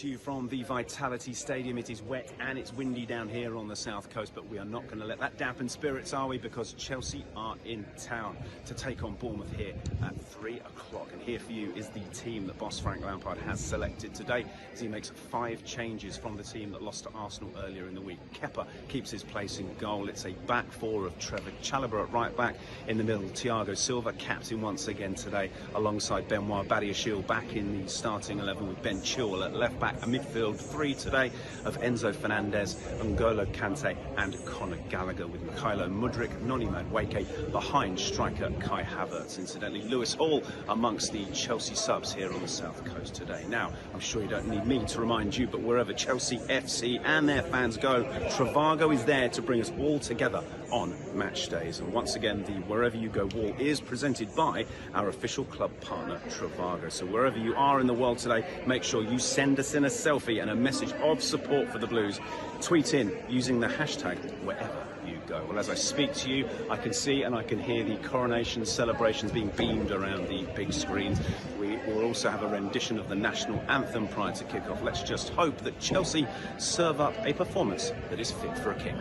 To you from the Vitality Stadium. It is wet and it's windy down here on the south coast, but we are not going to let that dampen spirits, are we? Because Chelsea are in town to take on Bournemouth here at 3 o'clock. And here for you is the team that boss Frank Lampard has selected today, as he makes 5 changes from the team that lost to Arsenal earlier in the week. Kerr keeps his place in goal. It's a back four of Trevor Chalobah at right back. In the middle, Thiago Silva, captain once again today, alongside Benoit Badiashile back in the starting 11 with Ben Chilwell at left back. A midfield 3 today of Enzo Fernandez, N'Golo Kanté and Conor Gallagher, with Mykhailo Mudryk, Noni Madueke behind striker Kai Havertz. Incidentally, Lewis Hall amongst the Chelsea subs here on the south coast today. Now, I'm sure you don't need me to remind you, but wherever Chelsea FC and their fans go, Trivago is there to bring us all together on match days. And once again, the Wherever You Go wall is presented by our official club partner, Trivago. So wherever you are in the world today, make sure you send us in a selfie and a message of support for the Blues. Tweet in using the hashtag wherever you go. Well, as I speak to you, I can see and I can hear the coronation celebrations being beamed around the big screens. We will also have a rendition of the national anthem prior to kick-off. Let's just hope that Chelsea serve up a performance that is fit for a king.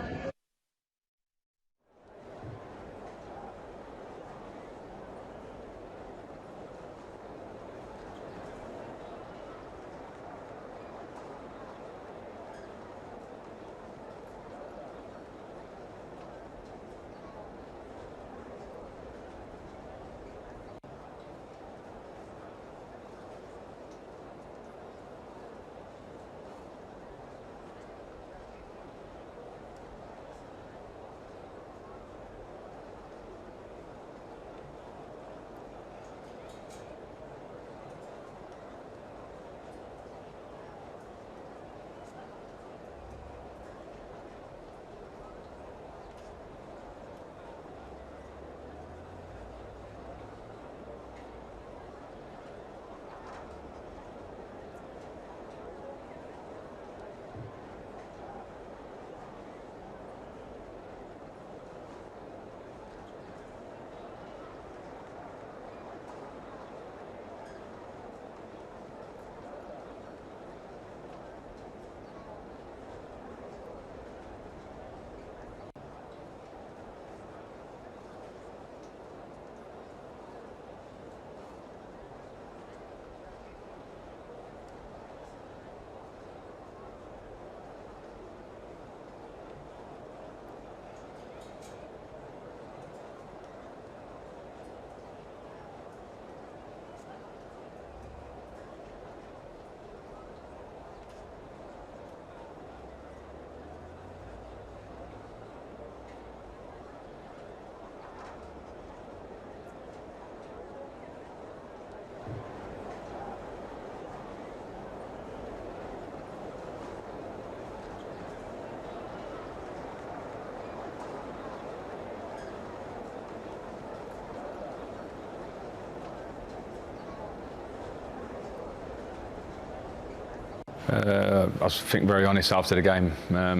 I think very honest after the game.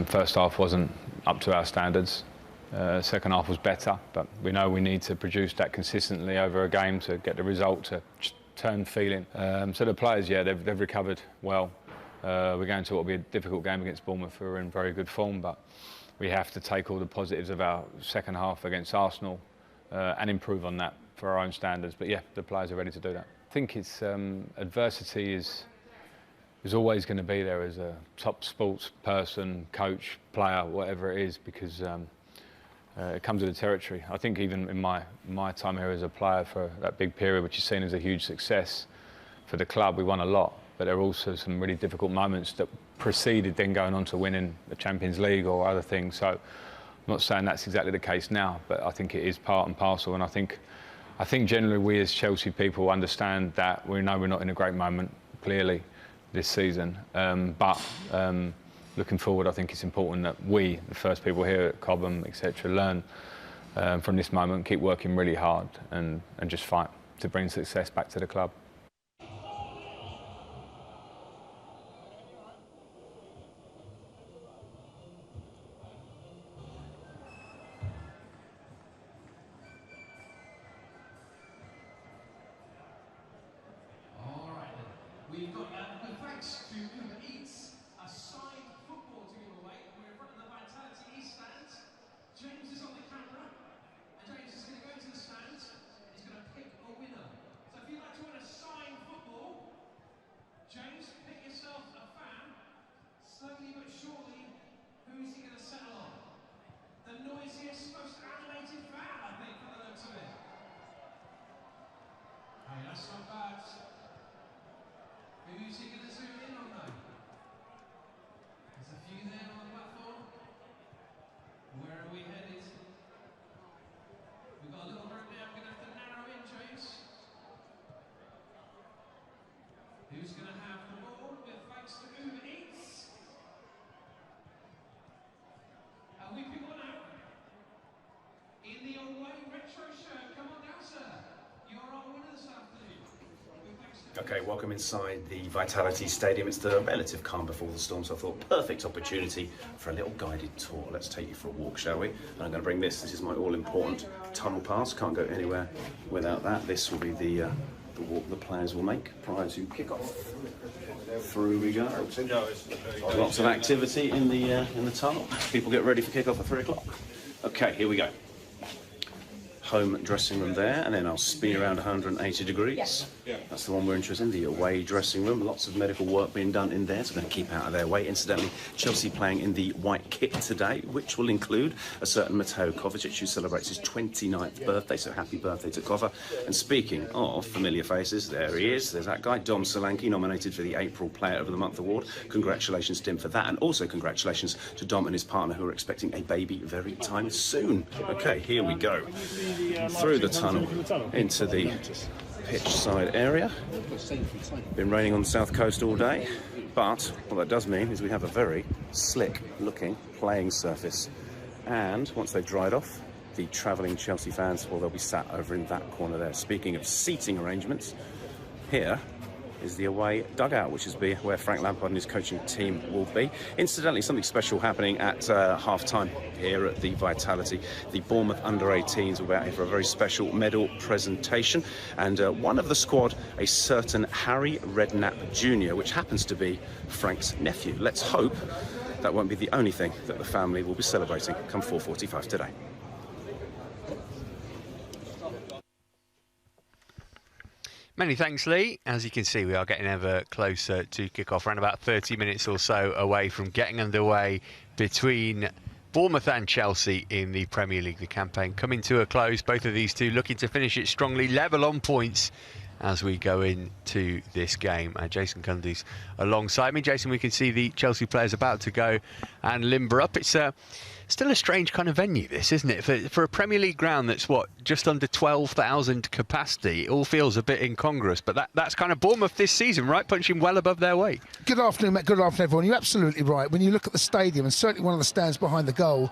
First half wasn't up to our standards. Second half was better, but we know we need to produce that consistently over a game to get the result to turn feeling. So the players, yeah, they've recovered well. We're going to what will be a difficult game against Bournemouth, who are in very good form, but we have to take all the positives of our second half against Arsenal and improve on that for our own standards. But yeah, the players are ready to do that. I think it's adversity is always going to be there as a top sports person, coach, player, whatever it is, because it comes with the territory. I think even in my time here as a player for that big period, which is seen as a huge success for the club, we won a lot, but there are also some really difficult moments that preceded then going on to winning the Champions League or other things. So I'm not saying that's exactly the case now, but I think it is part and parcel. And I think generally we as Chelsea people understand that. We know we're not in a great moment, clearly, this season. But looking forward, I think it's important that we, the first people here at Cobham, etc., learn from this moment, keep working really hard and just fight to bring success back to the club. We've got thanks to Uber Eats, a signed football to give away. We're in front of the Vitality East stands. James is on the camera, and James is going to go to the stands. He's going to pick a winner. So if you'd like to win a signed football, James, pick yourself a fan. Slowly but surely, who's he going to settle on? The noisiest, most animated fan, I think, by the looks of it. Hey, that's not bad. Who's he going to zoom in on though? There's a few there on the platform. Where are we headed? We've got a little room now, we're going to have to narrow in, James. Who's going to have the ball with thanks to Uber Eats? And we pick one out. In the away retro shirt, come on down, sir. You're our winner this afternoon. Okay, welcome inside the Vitality Stadium. It's the relative calm before the storm, so I thought perfect opportunity for a little guided tour. Let's take you for a walk, shall we? And I'm going to bring this is my all-important tunnel pass. Can't go anywhere without that. This will be the walk the players will make prior to kick-off. Through we go. Lots of activity in the tunnel. People get ready for kick-off at 3 o'clock. Okay, here we go. Home dressing room there, and then I'll spin around 180 degrees. That's the one we're interested in, the away dressing room. Lots of medical work being done in there, so we're going to keep out of their way. Incidentally, Chelsea playing in the white kit today, which will include a certain Mateo Kovacic, who celebrates his 29th birthday, so happy birthday to Kova. And speaking of familiar faces, there he is. There's that guy, Dom Solanke, nominated for the April Player of the Month award. Congratulations to him for that, and also congratulations to Dom and his partner, who are expecting a baby very time soon. Okay, here we go. Through the tunnel into the pitch side area. Been raining on the south coast all day, but what that does mean is we have a very slick looking playing surface, and once they've dried off, the travelling Chelsea fans, well, they'll be sat over in that corner there. Speaking of seating arrangements, here is the away dugout, which is where Frank Lampard and his coaching team will be. Incidentally, something special happening at half-time here at the Vitality. The Bournemouth under-18s will be out here for a very special medal presentation, and one of the squad, a certain Harry Redknapp Jr., which happens to be Frank's nephew. Let's hope that won't be the only thing that the family will be celebrating come 4:45 today. Many thanks, Lee. As you can see, we are getting ever closer to kick-off, around about 30 minutes or so away from getting underway between Bournemouth and Chelsea in the Premier League. The campaign coming to a close. Both of these two looking to finish it strongly, level on points as we go into this game. Jason Cundy's alongside me. Jason, we can see the Chelsea players about to go and limber up. It's still a strange kind of venue, this, isn't it? For a Premier League ground that's, what, just under 12,000 capacity, it all feels a bit incongruous. But that's kind of Bournemouth this season, right? Punching well above their weight. Good afternoon, Matt. Good afternoon, everyone. You're absolutely right. When you look at the stadium, and certainly one of the stands behind the goal,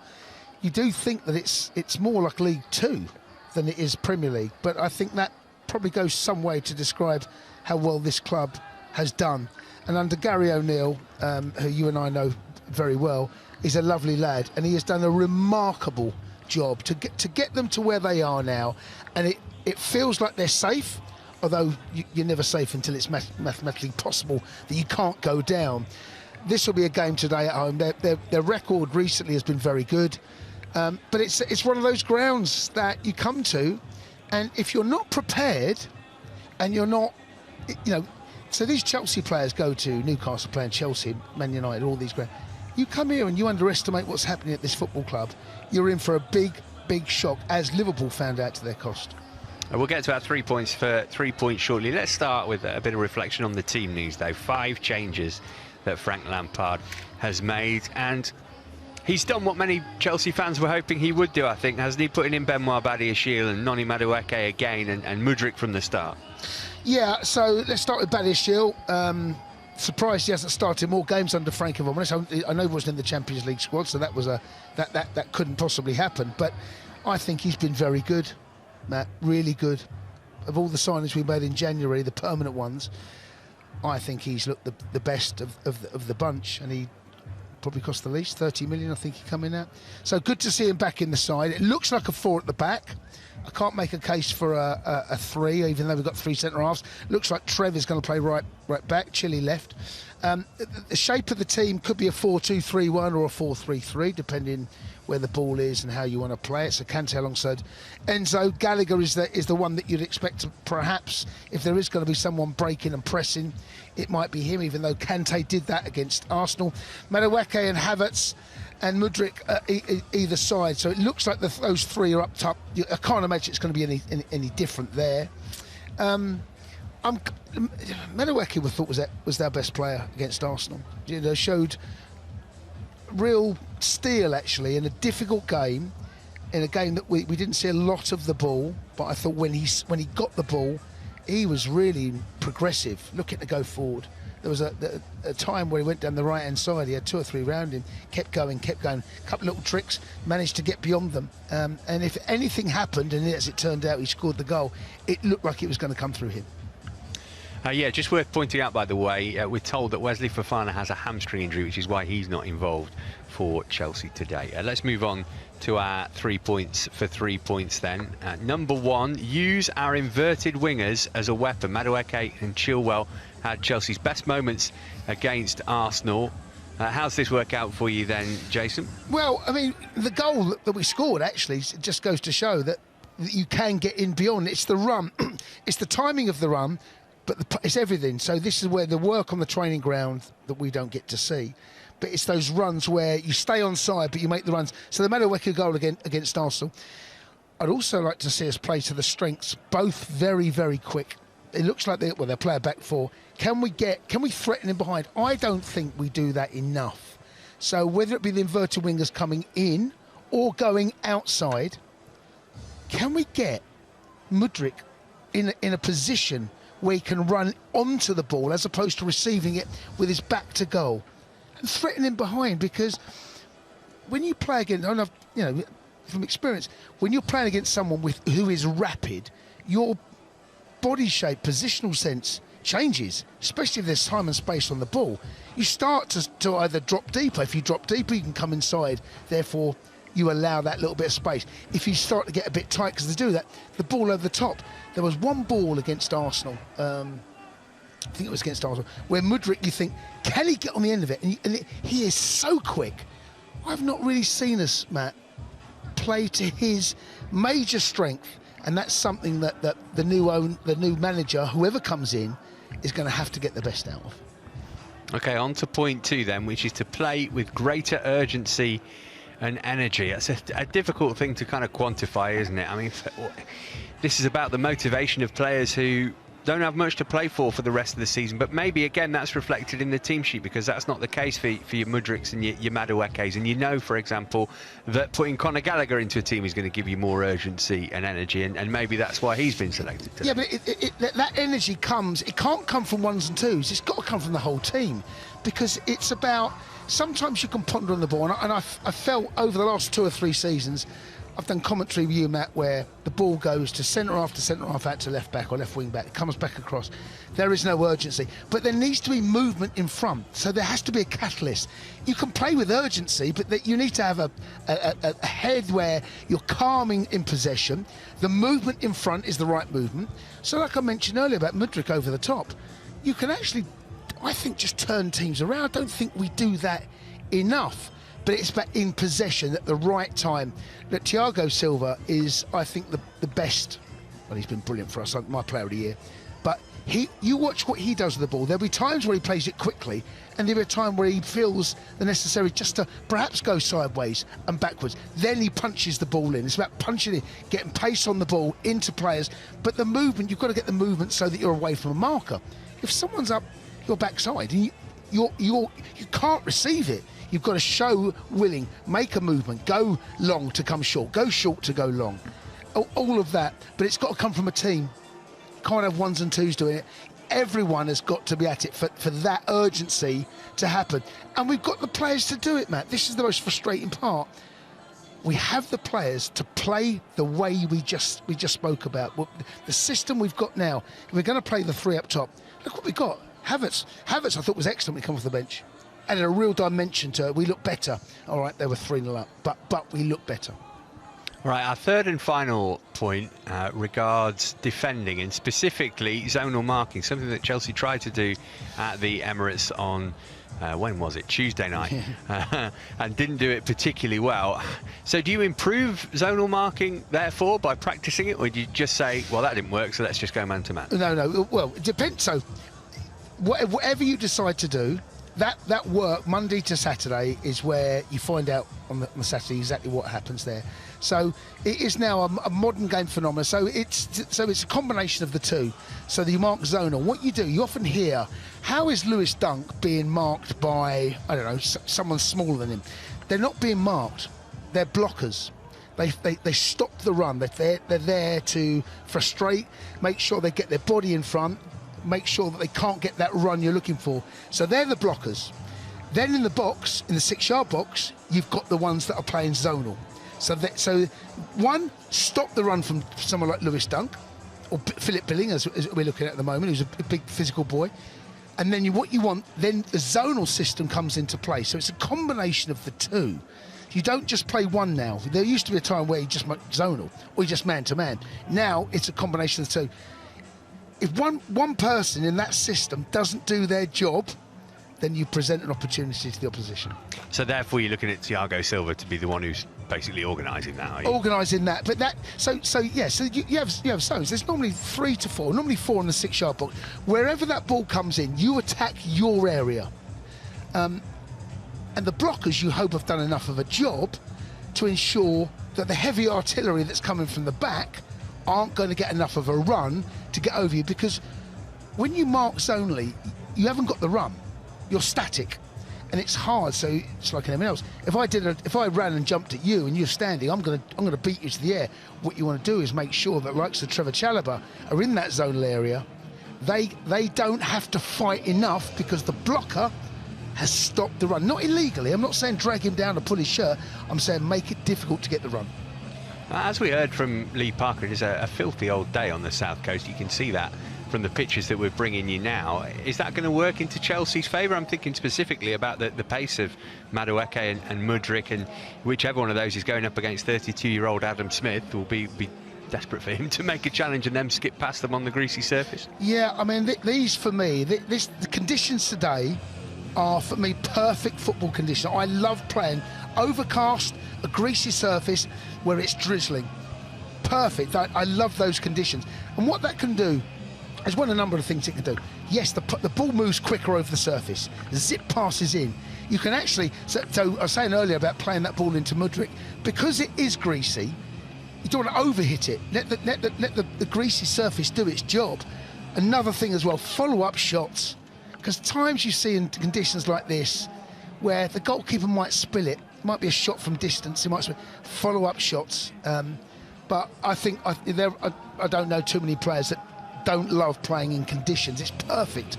you do think that it's more like League Two than it is Premier League. But I think that probably goes some way to describe how well this club has done. And under Gary O'Neill, who you and I know very well, is a lovely lad, and he has done a remarkable job to get them to where they are now. And it feels like they're safe, although you're never safe until it's mathematically possible that you can't go down. This will be a game today at home. Their record recently has been very good, but it's one of those grounds that you come to, and if you're not prepared, and you're not, so these Chelsea players go to Newcastle playing Chelsea, Man United, all these grounds. You come here and you underestimate what's happening at this football club, you're in for a big shock, as Liverpool found out to their cost. We'll get to our 3 points for 3 points shortly. Let's start with a bit of reflection on the team news, though. 5 changes that Frank Lampard has made, and he's done what many Chelsea fans were hoping he would do, I think, hasn't he? Putting in Benoit Badiashile and Noni Madueke again, and Mudryk from the start. Yeah, so let's start with Badiashile. Surprised he hasn't started more games under Frank Kirby. I know he wasn't in the Champions League squad, so that was that couldn't possibly happen. But I think he's been very good, Matt, really good. Of all the signings we made in January, the permanent ones, I think he's looked the best of the bunch, and he probably cost the least, 30 million, I think he coming out. So good to see him back in the side. It looks like a 4 at the back. I can't make a case for a 3, even though we've got 3 centre-halves. Looks like Trevor's going to play right back, Chile left. The shape of the team could be a 4-2-3-1 or a 4-3-3, depending where the ball is and how you want to play it. So Kanté alongside Enzo. Gallagher is the one that you'd expect to, perhaps, if there is going to be someone breaking and pressing, it might be him, even though Kanté did that against Arsenal. Madueke and Havertz and Mudryk either side. So it looks like those 3 are up top. I can't imagine it's going to be any different there. Madueke we thought was their best player against Arsenal. Showed real steel, actually, in a difficult game, in a game that we didn't see a lot of the ball, but I thought when he got the ball, he was really progressive, looking to go forward. There was a time where he went down the right-hand side, he had 2 or 3 round him, kept going, a couple of little tricks, managed to get beyond them. And if anything happened, and as it turned out he scored the goal, it looked like it was going to come through him. Yeah, just worth pointing out, by the way, we're told that Wesley Fofana has a hamstring injury, which is why he's not involved for Chelsea today. Let's move on to our 3 points for 3 points then. Number 1, use our inverted wingers as a weapon. Madueke and Chilwell had Chelsea's best moments against Arsenal. How's this work out for you then, Jason? Well, I mean, the goal that we scored, actually, it just goes to show that you can get in beyond. It's the run, it's the timing of the run, but it's everything. So this is where the work on the training ground that we don't get to see. But it's those runs where you stay on side, but you make the runs. So the Madueke goal against Arsenal. I'd also like to see us play to the strengths, both very, very quick. It looks like they'll play a back 4. Can we threaten him behind? I don't think we do that enough. So whether it be the inverted wingers coming in or going outside, can we get Mudryk in a position where he can run onto the ball as opposed to receiving it with his back to goal, and threaten him behind? Because when you play against, from experience, when you're playing against someone who is rapid, your body shape, positional sense changes, especially if there's time and space on the ball. You start to either drop deeper. If you drop deeper, you can come inside, therefore you allow that little bit of space. If you start to get a bit tight, because they do that, the ball over the top. There was one ball against Arsenal, I think it was against Arsenal, where Mudryk, you think, can he get on the end of it? And he is so quick. I've not really seen us, Matt, play to his major strength, and that's something that the new manager, whoever comes in, is going to have to get the best out of. Okay, on to point 2 then, which is to play with greater urgency and energy. That's a difficult thing to kind of quantify, isn't it? I mean, this is about the motivation of players who don't have much to play for the rest of the season, but maybe again that's reflected in the team sheet, because that's not the case for your Mudryks and your Maduekes. And you know, for example, that putting Conor Gallagher into a team is going to give you more urgency and energy, and maybe that's why he's been selected today. Yeah, but that energy it can't come from 1s and 2s, it's got to come from the whole team, because it's about, sometimes you can ponder on the ball, and I felt over the last 2 or 3 seasons I've done commentary with you, Matt, where the ball goes to centre half out to left back or left wing back. It comes back across. There is no urgency, but there needs to be movement in front. So there has to be a catalyst. You can play with urgency, but you need to have a head where you're calming in possession. The movement in front is the right movement. So like I mentioned earlier about Mudryk over the top, you can actually, I think, just turn teams around. I don't think we do that enough. But it's about in possession at the right time. That Thiago Silva is, I think, the best. Well, he's been brilliant for us, my player of the year. But you watch what he does with the ball. There'll be times where he plays it quickly, and there'll be a time where he feels the necessary just to perhaps go sideways and backwards. Then he punches the ball in. It's about punching in, getting pace on the ball into players. But the movement, you've got to get the movement so that you're away from a marker. If someone's up your backside, and you can't receive it. You've got to show willing, make a movement, go long to come short, go short to go long. All of that, but it's got to come from a team. Can't have ones and twos doing it. Everyone has got to be at it for that urgency to happen. And we've got the players to do it, Matt. This is the most frustrating part. We have the players to play the way we just spoke about. The system we've got now, if we're going to play the three up top, look what we've got. Havertz I thought was excellent when he came off the bench. Added a real dimension to it. We look better. All right, they were 3-0 up, but we look better. Right, our third and final point regards defending, and specifically zonal marking, something that Chelsea tried to do at the Emirates on, when was it? Tuesday night, and didn't do it particularly well. So do you improve zonal marking, therefore, by practicing it, or do you just say, well, that didn't work, so let's just go man-to-man? No, well, it depends. So whatever you decide to do, that work Monday to Saturday is where you find out on the Saturday exactly what happens there. So it is now a modern game phenomenon. So it's a combination of the two. So you mark zonal. What you do, you often hear, how is Lewis Dunk being marked by, I don't know, someone smaller than him? They're not being marked. They're blockers. They stop the run. They're there to frustrate, make sure they get their body in front, make sure that they can't get that run you're looking for. So they're the blockers. Then in the box, in the 6-yard box, you've got the ones that are playing zonal. So one, stop the run from someone like Lewis Dunk or Philip Billing, as we're looking at the moment, who's a big physical boy. And then what you want, then the zonal system comes into play. So it's a combination of the two. You don't just play one now. There used to be a time where you just make zonal or you just man-to-man. Now it's a combination of the two. If one person in that system doesn't do their job, then you present an opportunity to the opposition. So therefore you're looking at Thiago Silva to be the one who's basically organising that, are you? Organising that, but that, so you have zones. There's normally 3 to 4, normally 4 in the 6-yard box. Wherever that ball comes in, you attack your area. And the blockers, you hope, have done enough of a job to ensure that the heavy artillery that's coming from the back aren't going to get enough of a run to get over you, because when you mark zonally, you haven't got the run. You're static, and it's hard. So it's like anything else. If I ran and jumped at you and you're standing, I'm going to beat you to the air. What you want to do is make sure that likes of Trevor Chalobah are in that zonal area. They don't have to fight enough because the blocker has stopped the run. Not illegally. I'm not saying drag him down or pull his shirt. I'm saying make it difficult to get the run. As we heard from Lee Parker, it is a filthy old day on the South Coast. You can see that from the pictures that we're bringing you now. Is that going to work into Chelsea's favour? I'm thinking specifically about the pace of Madueke and Mudryk, and whichever one of those is going up against 32-year-old Adam Smith will be desperate for him to make a challenge and then skip past them on the greasy surface. Yeah, I mean, these for me, the conditions today are for me perfect football conditions. I love playing overcast, a greasy surface where it's drizzling. Perfect. I love those conditions. And what that can do, there's a number of things it can do. Yes, the ball moves quicker over the surface. Zip passes in. You can actually, so I was saying earlier about playing that ball into Mudryk, because it is greasy, you don't want to overhit it. Let the greasy surface do its job. Another thing as well, follow-up shots. Because times you see in conditions like this, where the goalkeeper might spill it, might be a shot from distance, it might be follow-up shots. But I think I don't know too many players that don't love playing in conditions. It's perfect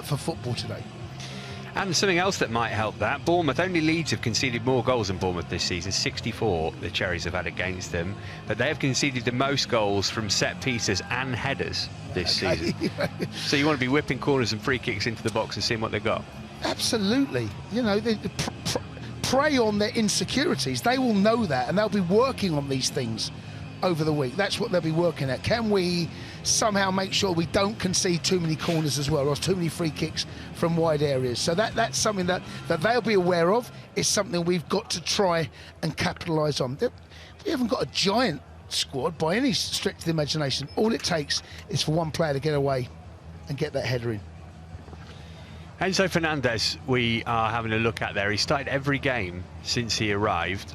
for football today. And something else that might help that, Bournemouth, only Leeds have conceded more goals than Bournemouth this season, 64 the Cherries have had against them, but they have conceded the most goals from set pieces and headers this season. So you want to be whipping corners and free kicks into the box and seeing what they've got. Absolutely. You know, they prey on their insecurities. They will know that, and they'll be working on these things over the week. That's what they'll be working at. Can we somehow make sure we don't concede too many corners as well, or too many free kicks from wide areas? So that's something that they'll be aware of. It's something we've got to try and capitalise on. We haven't got a giant squad by any stretch of the imagination. All it takes is for one player to get away and get that header in. Enzo Fernandez, we are having a look at there. He started every game since he arrived.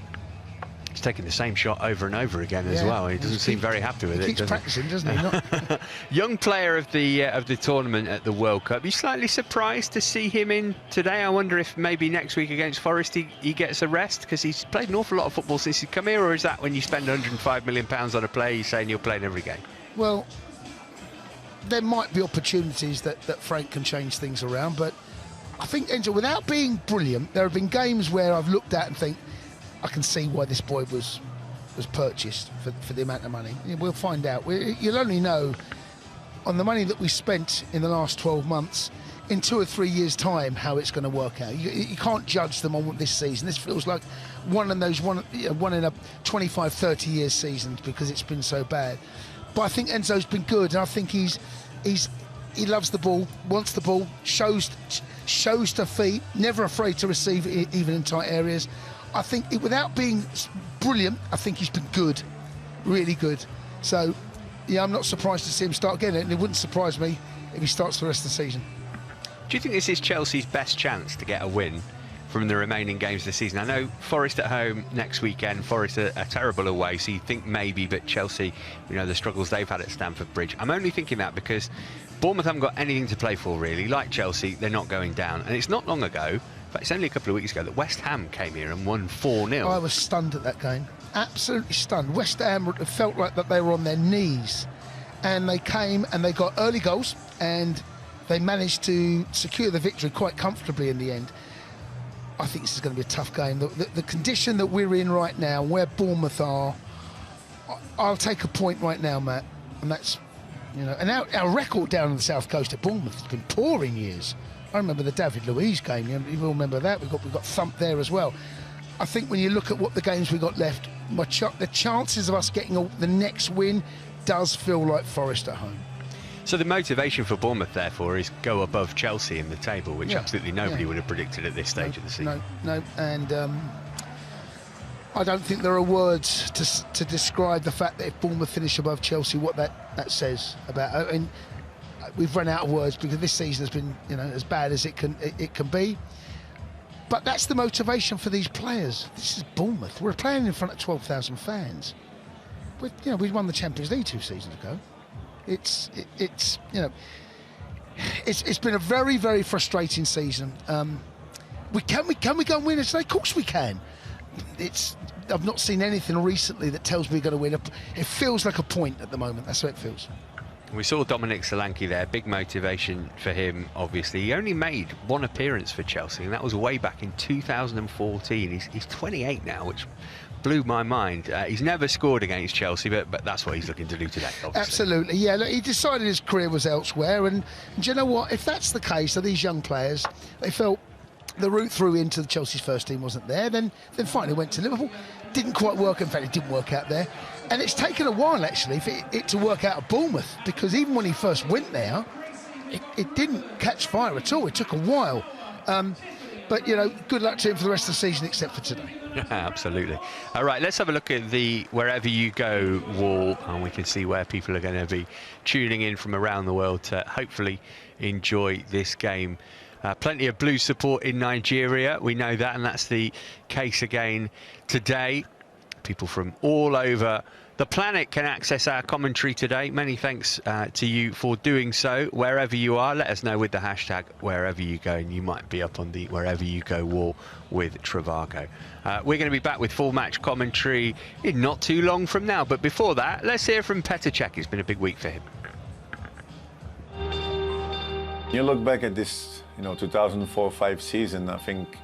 He's taking the same shot over and over again as well. He doesn't seem very happy with it. He keeps practicing, doesn't he? Not Young player of the tournament at the World Cup. You slightly surprised to see him in today? I wonder if maybe next week against Forest he gets a rest, because he's played an awful lot of football since he's come here. Or is that when you spend £105 million on a player, you're saying you're playing every game? Well, there might be opportunities that Frank can change things around, but I think, Enzo, without being brilliant, there have been games where I've looked at and think, I can see why this boy was purchased for the amount of money. We'll find out. You'll only know on the money that we spent in the last 12 months, in 2 or 3 years' time, how it's going to work out. You can't judge them on this season. This feels like one in a 25, 30 years season, because it's been so bad. But I think Enzo's been good, and I think he loves the ball, wants the ball, shows to feet, never afraid to receive it, even in tight areas. I think, without being brilliant, I think he's been good, really good. So, yeah, I'm not surprised to see him start getting it, and it wouldn't surprise me if he starts the rest of the season. Do you think this is Chelsea's best chance to get a win from the remaining games of the season? I know Forest at home next weekend. Forest are terrible away, so you think maybe, but Chelsea, you know, the struggles they've had at Stamford Bridge. I'm only thinking that because Bournemouth haven't got anything to play for, really. Like Chelsea, they're not going down. And it's not long ago, in fact, it's only a couple of weeks ago, that West Ham came here and won 4-0. I was stunned at that game. Absolutely stunned. West Ham felt like that they were on their knees. And they came and they got early goals, and they managed to secure the victory quite comfortably in the end. I think this is going to be a tough game. The condition that we're in right now, where Bournemouth are, I'll take a point right now, Matt. And that's, you know, and our record down on the south coast at Bournemouth has been poor in years. I remember the David Luiz game. You will remember that. We got thumped there as well. I think when you look at what the games we got left, the chances of us getting the next win does feel like Forest at home. So the motivation for Bournemouth, therefore, is go above Chelsea in the table, which absolutely nobody would have predicted at this stage of the season. No, and I don't think there are words to describe the fact that if Bournemouth finish above Chelsea, what that says about. I mean, we've run out of words, because this season has been, you know, as bad as it can be. But that's the motivation for these players. This is Bournemouth. We're playing in front of 12,000 fans. We won the Champions League 2 seasons ago. It's been a very, very frustrating season. Can we go and win it today? Of course we can. I've not seen anything recently that tells me we're going to win. It feels like a point at the moment. That's how it feels. We saw Dominic Solanke there, big motivation for him, obviously. He only made one appearance for Chelsea, and that was way back in 2014. He's 28 now, which blew my mind. He's never scored against Chelsea, but that's what he's looking to do today, obviously. Absolutely, yeah. Look, he decided his career was elsewhere, and do you know what? If that's the case, of these young players, they felt the route through into the Chelsea's first team wasn't there, then fine, he went to Liverpool. Didn't quite work. In fact, it didn't work out there. And it's taken a while, actually, for it to work out at Bournemouth, because even when he first went there, it didn't catch fire at all. It took a while. But, you know, good luck to him for the rest of the season, except for today. Absolutely. All right, let's have a look at the Wherever You Go wall, and we can see where people are going to be tuning in from around the world to hopefully enjoy this game. Plenty of blue support in Nigeria, we know that, and that's the case again today. People from all over the planet can access our commentary today. Many thanks to you for doing so. Wherever you are, let us know with the hashtag Wherever You Go, and you might be up on the Wherever You Go wall with Trivago. We're going to be back with full match commentary in not too long from now, but before that, let's hear from Petr Cech. It's been a big week for him. You look back at this 2004-05 season, I think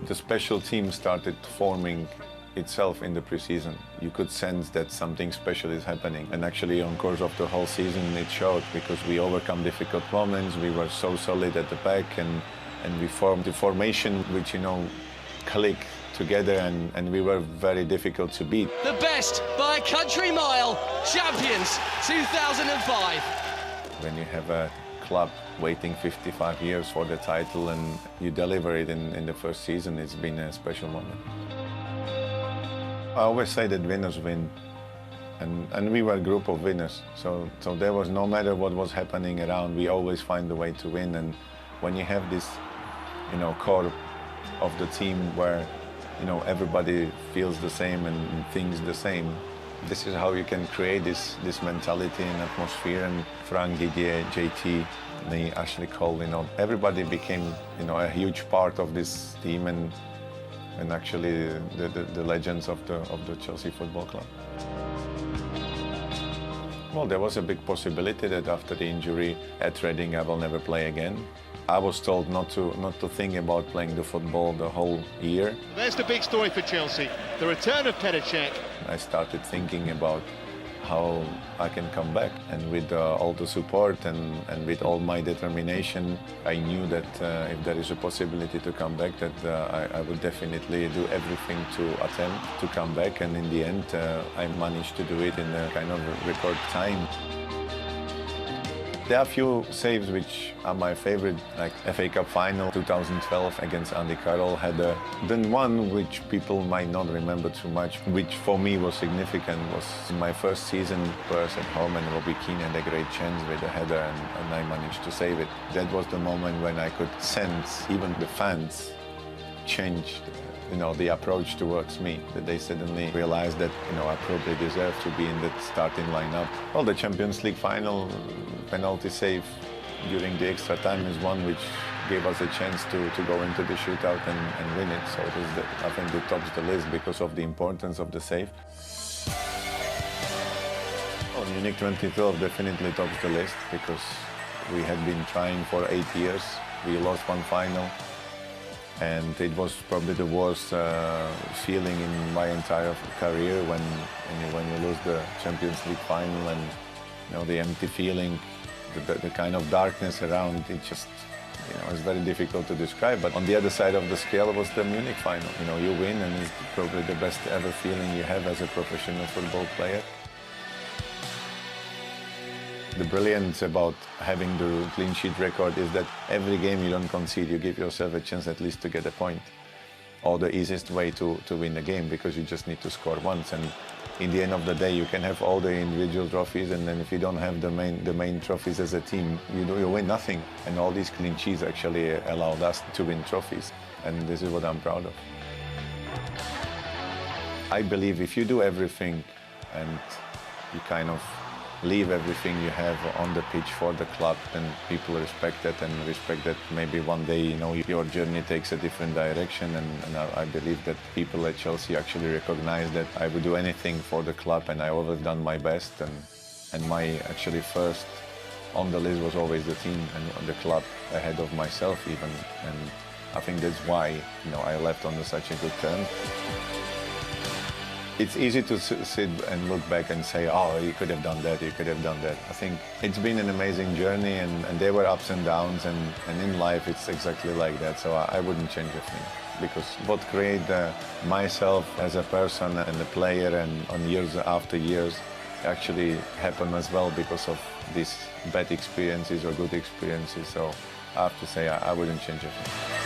the special team started forming itself in the pre-season. You could sense that something special is happening, and actually on course of the whole season it showed, because we overcome difficult moments, we were so solid at the back, and we formed the formation which clicked together, and we were very difficult to beat. The best by a country mile, champions 2005. When you have a club waiting 55 years for the title and you deliver it in the first season, it's been a special moment. I always say that winners win, and we were a group of winners, so there was, no matter what was happening around, we always find a way to win. And when you have this core of the team where everybody feels the same and thinks the same, this is how you can create this mentality and atmosphere. And Frank, Didier, JT, me, Ashley Cole, everybody became a huge part of this team, and actually the legends of the Chelsea Football Club. Well, there was a big possibility that after the injury at Reading I will never play again. I was told not to think about playing the football the whole year. There's the big story for Chelsea, the return of Petr Cech. I started thinking about how I can come back, and with all the support and with all my determination, I knew that if there is a possibility to come back, that I would definitely do everything to attempt to come back, and in the end I managed to do it in a kind of record time. There are a few saves which are my favorite, like FA Cup final 2012 against Andy Carroll. Then one which people might not remember too much, which for me was significant, was my first season. Spurs at home, and Robbie Keane had a great chance with a header, and I managed to save it. That was the moment when I could sense even the fans changed the approach towards me, that they suddenly realized that I probably deserve to be in the starting lineup. Well, the Champions League final penalty save during the extra time is one which gave us a chance to go into the shootout and win it. So I think it tops the list because of the importance of the save. Well, Munich 2012 definitely tops the list, because we had been trying for 8 years. We lost one final, and it was probably the worst feeling in my entire career when you lose the Champions League final, and the empty feeling, the kind of darkness around it, just it's very difficult to describe. But on the other side of the scale was the Munich final. You win, and it's probably the best ever feeling you have as a professional football player. The brilliance about having the clean sheet record is that every game you don't concede, you give yourself a chance at least to get a point. Or the easiest way to win the game, because you just need to score once. And in the end of the day, you can have all the individual trophies, and then if you don't have the main trophies as a team, you win nothing. And all these clean sheets actually allowed us to win trophies. And this is what I'm proud of. I believe if you do everything and you kind of leave everything you have on the pitch for the club, and people respect that, and respect that maybe one day your journey takes a different direction, and I believe that people at Chelsea actually recognize that I would do anything for the club, and I always done my best, and my actually first on the list was always the team and the club ahead of myself even, and I think that's why I left on such a good term. It's easy to sit and look back and say, oh, you could have done that, you could have done that. I think it's been an amazing journey, and there were ups and downs, and in life it's exactly like that, so I wouldn't change a thing. Because what created myself as a person and a player, and on years after years, actually happened as well because of these bad experiences or good experiences. So I have to say I wouldn't change a thing.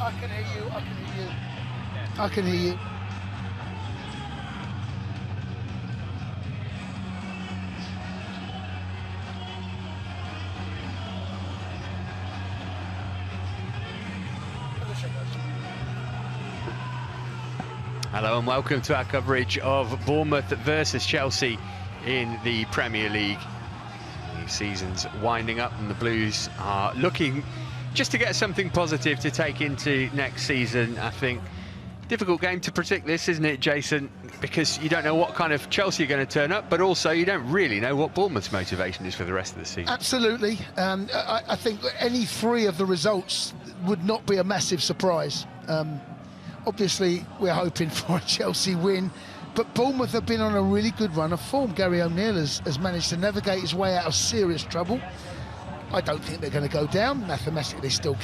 I can hear you. I can hear you. Hello and welcome to our coverage of Bournemouth versus Chelsea in the Premier League. The season's winding up and the Blues are looking just to get something positive to take into next season. I think difficult game to predict this, isn't it, Jason? Because you don't know what kind of Chelsea are going to turn up, but also you don't really know what Bournemouth's motivation is for the rest of the season. Absolutely. I think any three of the results would not be a massive surprise. Obviously, we're hoping for a Chelsea win, but Bournemouth have been on a really good run of form. Gary O'Neill has managed to navigate his way out of serious trouble. I don't think they're going to go down. Mathematically, they still can.